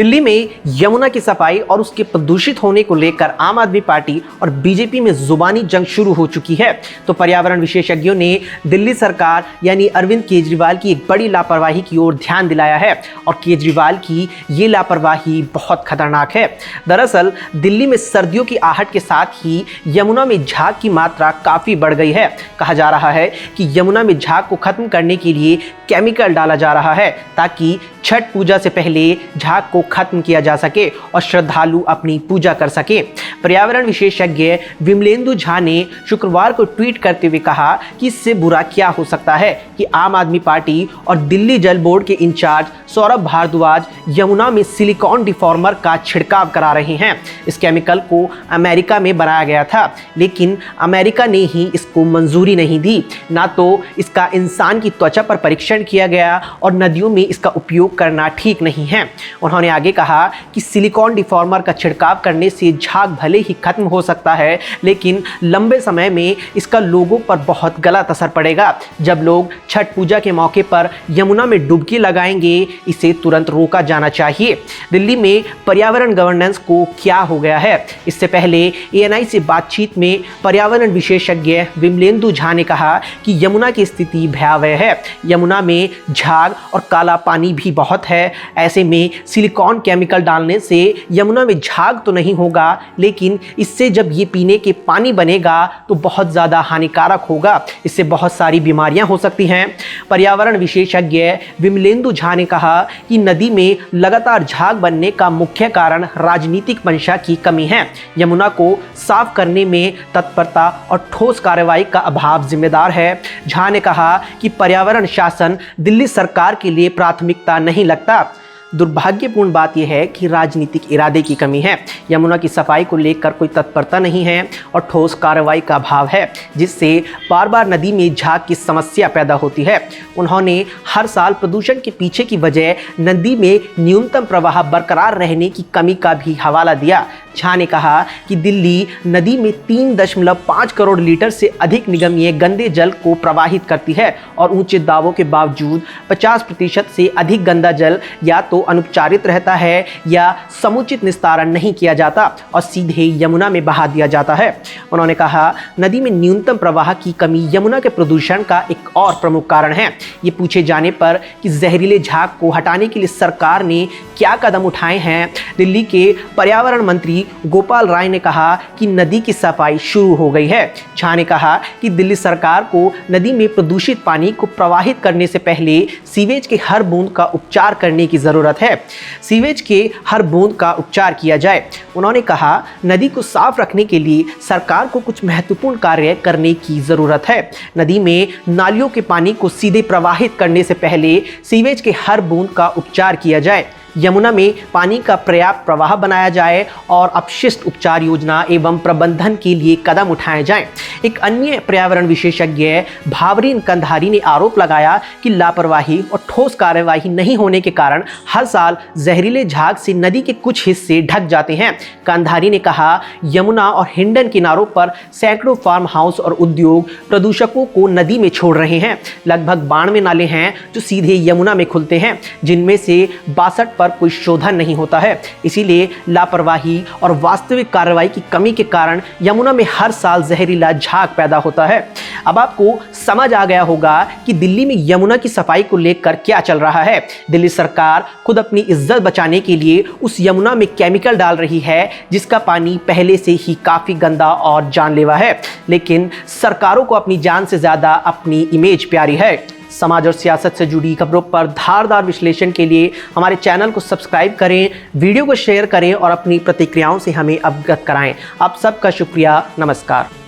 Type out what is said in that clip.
दिल्ली में यमुना की सफाई और उसके प्रदूषित होने को लेकर आम आदमी पार्टी और बीजेपी में जुबानी जंग शुरू हो चुकी है। तो पर्यावरण विशेषज्ञों ने दिल्ली सरकार यानी अरविंद केजरीवाल की एक बड़ी लापरवाही की ओर ध्यान दिलाया है और केजरीवाल की ये लापरवाही बहुत खतरनाक है। दरअसल दिल्ली में सर्दियों की आहट के साथ ही यमुना में झाग की मात्रा काफ़ी बढ़ गई है। कहा जा रहा है कि यमुना में झाग को खत्म करने के लिए केमिकल डाला जा रहा है ताकि छठ पूजा से पहले झाग को खत्म किया जा सके और श्रद्धालु अपनी पूजा कर सके। पर्यावरण विशेषज्ञ विमलेंदु झा ने शुक्रवार को ट्वीट करते हुए कहा कि इससे बुरा क्या हो सकता है कि आम आदमी पार्टी और दिल्ली जल बोर्ड के इंचार्ज सौरभ भारद्वाज यमुना में सिलिकॉन डिफॉर्मर का छिड़काव करा रहे हैं। इस केमिकल को अमेरिका में बनाया गया था, लेकिन अमेरिका ने ही इसको मंजूरी नहीं दी। ना तो इसका इंसान की त्वचा पर परीक्षण किया गया और नदियों में इसका उपयोग करना ठीक नहीं है। उन्होंने आगे कहा कि सिलिकॉन डिफॉर्मर का छिड़काव करने से झाग भले ही खत्म हो सकता है, लेकिन लंबे समय में इसका लोगों पर बहुत गलत असर पड़ेगा। जब लोग छठ पूजा के मौके पर यमुना में डुबकी लगाएंगे, इसे तुरंत रोका जाना चाहिए। दिल्ली में पर्यावरण गवर्नेंस को क्या हो गया है? इससे पहले ANI से बातचीत में पर्यावरण विशेषज्ञ विमलेंदु झा ने कहा कि यमुना की स्थिति भयावह है। यमुना में झाग और काला पानी भी बहुत है। ऐसे में सिलिकॉन केमिकल डालने से यमुना में झाग तो नहीं होगा, लेकिन इससे जब ये पीने के पानी बनेगा तो बहुत ज़्यादा हानिकारक होगा। इससे बहुत सारी बीमारियां हो सकती हैं। पर्यावरण विशेषज्ञ विमलेंदु झा ने कहा कि नदी में लगातार झाग बनने का मुख्य कारण राजनीतिक मंशा की कमी है। यमुना को साफ करने में तत्परता और ठोस कार्रवाई का अभाव जिम्मेदार है। झा ने कहा कि पर्यावरण शासन दिल्ली सरकार के लिए प्राथमिकता नहीं लगता। दुर्भाग्यपूर्ण बात यह है कि राजनीतिक इरादे की कमी है। यमुना की सफाई को लेकर कोई तत्परता नहीं है और ठोस कार्रवाई का अभाव है, जिससे बार बार नदी में झाग की समस्या पैदा होती है। उन्होंने हर साल प्रदूषण के पीछे की वजह नदी में न्यूनतम प्रवाह बरकरार रहने की कमी का भी हवाला दिया। झा ने कहा कि दिल्ली नदी में 3.5 करोड़ लीटर से अधिक निगमीय गंदे जल को प्रवाहित करती है और ऊंचे दावों के बावजूद 50% से अधिक गंदा जल या तो अनुपचारित रहता है या समुचित निस्तारण नहीं किया जाता और सीधे यमुना में बहा दिया जाता है। उन्होंने कहा नदी में न्यूनतम प्रवाह की कमी यमुना के प्रदूषण का एक और प्रमुख कारण है। ये पूछे जाने पर कि जहरीले झाग को हटाने के लिए सरकार ने क्या कदम उठाए हैं, दिल्ली के पर्यावरण मंत्री गोपाल राय ने कहा कि नदी की सफाई शुरू हो गई है। झा ने कहा कि दिल्ली सरकार को नदी में प्रदूषित पानी को प्रवाहित करने से पहले सीवेज के हर बूंद का उपचार करने की जरूरत है। सीवेज के हर बूंद का उपचार किया जाए। उन्होंने कहा नदी को साफ रखने के लिए सरकार को कुछ महत्वपूर्ण कार्य करने की जरूरत है। नदी में नालियों के पानी को सीधे प्रवाहित करने से पहले सीवेज के हर बूंद का उपचार किया जाए। यमुना में पानी का पर्याप्त प्रवाह बनाया जाए और अपशिष्ट उपचार योजना एवं प्रबंधन के लिए कदम उठाए जाएं। एक अन्य पर्यावरण विशेषज्ञ भावरीन कंधारी ने आरोप लगाया कि लापरवाही और ठोस कार्यवाही नहीं होने के कारण हर साल जहरीले झाग से नदी के कुछ हिस्से ढक जाते हैं। कंधारी ने कहा यमुना और हिंडन किनारों पर सैकड़ों फार्म हाउस और उद्योग प्रदूषकों को नदी में छोड़ रहे हैं। लगभग 92 नाले हैं जो सीधे यमुना में खुलते हैं, जिनमें से 62 पर कोई शोधन नहीं होता है। इसीलिए लापरवाही और वास्तविक कार्रवाई की कमी के कारण यमुना में हर साल जहरीला झाग पैदा होता है। अब आपको समझ आ गया होगा कि दिल्ली में यमुना की सफाई को लेकर क्या चल रहा है। दिल्ली सरकार खुद अपनी इज्जत बचाने के लिए उस यमुना में केमिकल डाल रही है जिसका पानी पहले से ही काफी गंदा और जानलेवा है, लेकिन सरकारों को अपनी जान से ज्यादा अपनी इमेज प्यारी है। समाज और सियासत से जुड़ी खबरों पर धारदार विश्लेषण के लिए हमारे चैनल को सब्सक्राइब करें, वीडियो को शेयर करें और अपनी प्रतिक्रियाओं से हमें अवगत कराएं। आप सबका शुक्रिया। नमस्कार।